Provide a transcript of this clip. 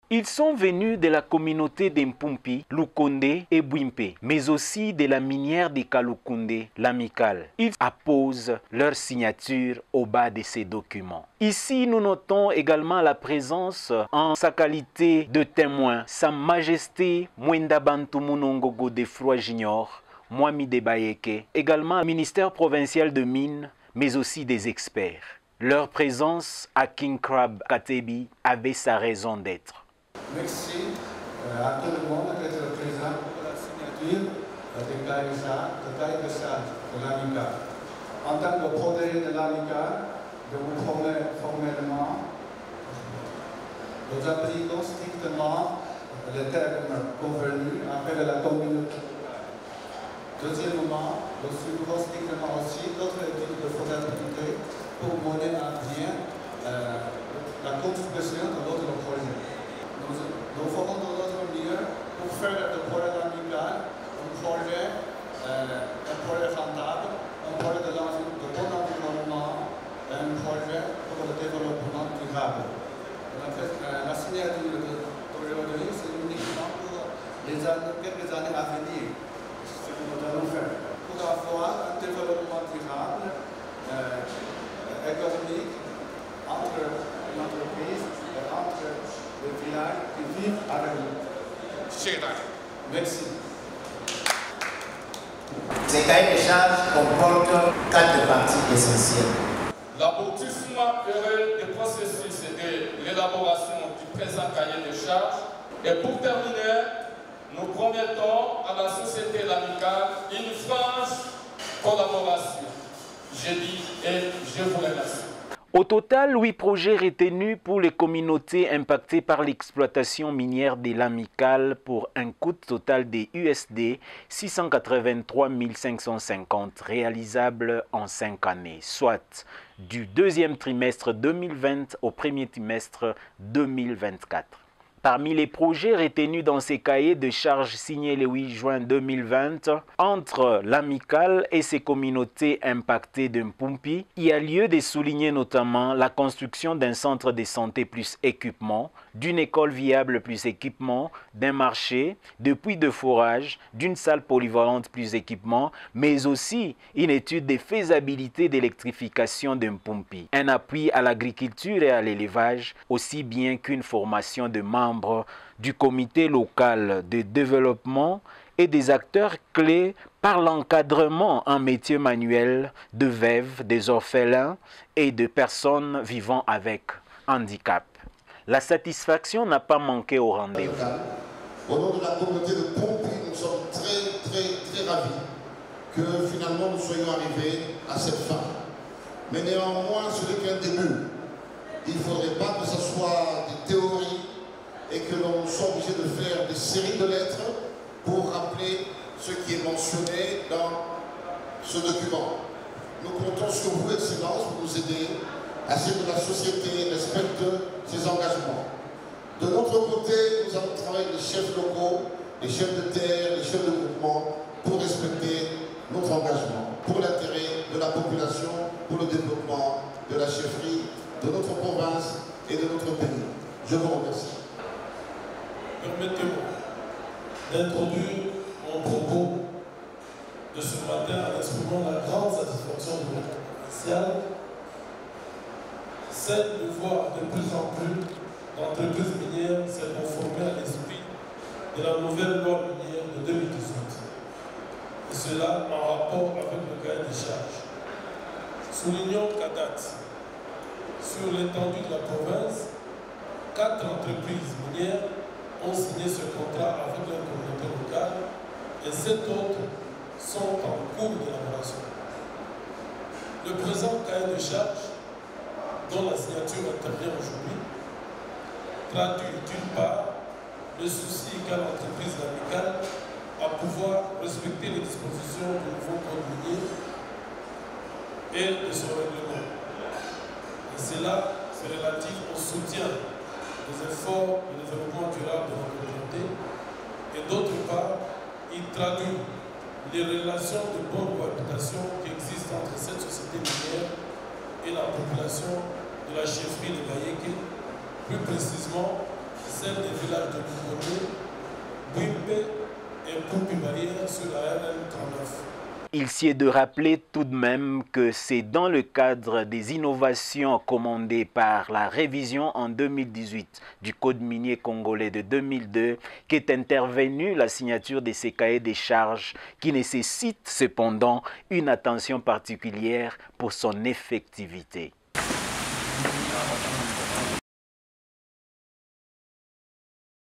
Ils sont venus de la communauté d'Mpumpi, Lukonde et Bwimpe, mais aussi de la minière de Kalukunde, l'Amicale. Ils apposent leur signature au bas de ces documents. Ici, nous notons également la présence en sa qualité de témoin, Sa Majesté Mwenda Bantu Munongo Godefroy Junior, Mwami de Bayeke, également le ministère provincial de Mines, mais aussi des experts. Leur présence à King Crab Katebi avait sa raison d'être. Merci à tout le monde d'être présent pour la signature de cahier de charge de l'AMICA. En tant que protégé de l'AMICA, je vous promets formellement, nous appliquons strictement les termes convenus avec la communauté. Deuxièmement, nous suivrons strictement aussi d'autres études de faisabilité pour mener à bien la construction de notre projet. Nous ferons de notre mieux pour faire de projet amical un projet rentable, un projet de bon environnement, un projet pour le développement durable. La signature d'aujourd'hui, c'est uniquement pour quelques années à venir, ce que nous allons faire, pour avoir un développement durable, économique, entre l'entreprise et entre les villages qui vivent avec nous. Merci. Ces cahiers de charges comportent 4 parties essentielles. L'aboutissement heureux du processus de l'élaboration du présent cahier de charges. Et pour terminer, nous promettons à la société l'amicale une franche collaboration. Je dis et je vous remercie. Au total, 8 projets retenus pour les communautés impactées par l'exploitation minière de l'Amicale pour un coût total de USD 683 550 réalisables en 5 années, soit du deuxième trimestre 2020 au premier trimestre 2024. Parmi les projets retenus dans ces cahiers de charges signés le 8 juin 2020 entre l'Amicale et ses communautés impactées de Mpumpi, il y a lieu de souligner notamment la construction d'un centre de santé plus équipement, d'une école viable plus équipement, d'un marché, de puits de forage, d'une salle polyvalente plus équipement, mais aussi une étude de faisabilité d'électrification de Mpumpi, un appui à l'agriculture et à l'élevage, aussi bien qu'une formation de membres du comité local de développement et des acteurs clés par l'encadrement en métiers manuels de veuves, des orphelins et de personnes vivant avec handicap. La satisfaction n'a pas manqué au rendez-vous. Au nom de la communauté de Mpumpi, nous sommes très ravis que finalement nous soyons arrivés à cette fin. Mais néanmoins, ce n'est qu'un début. Il ne faudrait pas que ce soit des théories et que l'on soit obligé de faire des séries de lettres pour rappeler ce qui est mentionné dans ce document. Nous comptons sur vous, Excellence, pour nous aider à ce que la société respecte ses engagements. De notre côté, nous allons travailler les chefs locaux, les chefs de terre, les chefs de groupement pour respecter notre engagement, pour l'intérêt de la population, pour le développement de la chefferie, de notre province et de notre pays. Je vous remercie. Permettez-moi d'introduire mon propos de ce matin en exprimant la grande satisfaction de notre provincial, celle de voir de plus en plus d'entreprises minières se conformer à l'esprit de la nouvelle loi minière de 2018. Et cela en rapport avec le cahier des charges. Soulignons qu'à date, sur l'étendue de la province, 4 entreprises minières ont signé ce contrat avec leur communauté locale et 7 autres sont en cours d'élaboration. Le présent cahier de charges, dont la signature intervient aujourd'hui, traduit d'une part le souci qu'a l'entreprise amicale à pouvoir respecter les dispositions du nouveau code minier et de son règlement. Et cela, c'est relatif au soutien des efforts de développement durable de la communauté, et d'autre part, il traduit les relations de bonne cohabitation qui existent entre cette société minière et la population de la chefferie de Bayeke, plus précisément celle des de Bouimbe et Poupi Barrière sur la RN39. Il s'y est de rappeler tout de même que c'est dans le cadre des innovations commandées par la révision en 2018 du Code minier congolais de 2002 qu'est intervenue la signature de ces cahiers des charges qui nécessitent cependant une attention particulière pour son effectivité.